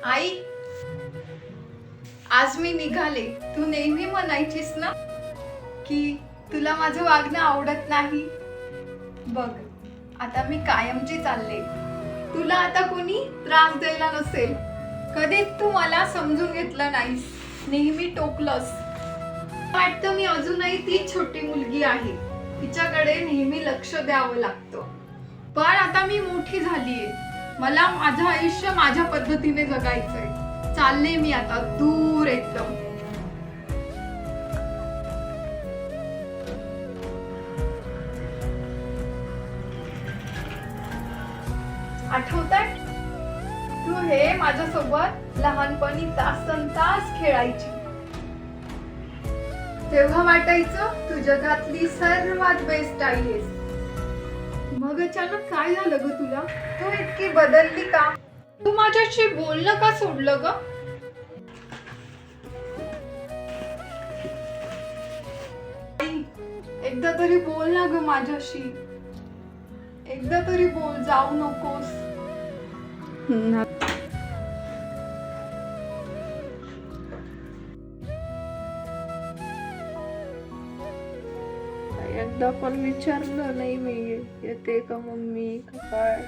आई, आज मी निघाले. तू नेहमी म्हणायचीस ना की तुला माझं वागणं आवडत नाही. बघ, आता मी कायमची चालले. तुला आता कोणी त्रास द्यायला नसेल. कधीच तू मला समजून घेतलं नाहीस, नेहमी टोकलंस. वाटतं मी अजूनही ती छोटी मुलगी आहे, तिच्याकडे नेहमी लक्ष द्यावं लागतं. पण आता मी मोठी झालीये, मला माझं आयुष्य माझ्या पद्धतीने जगायचंय. चालले मी आता दूर एकदम. आठवतंय तू हे माझ्यासोबत लहानपणी तासंतास खेळायची. तेव्हा वाटायचं तू जगातली सर्वात बेस्ट आई आहेस. मग अचानक काय झालं ग तुला? तू इतकी बदलली का? तू माझ्याशी बोलणं का सोडलं ग? आई, एकदा तरी बोल ना ग माझ्याशी. एकदा तरी बोल, जाऊ नकोस. एकदा पण विचारलं नाही मी येते का मम्मी का काय.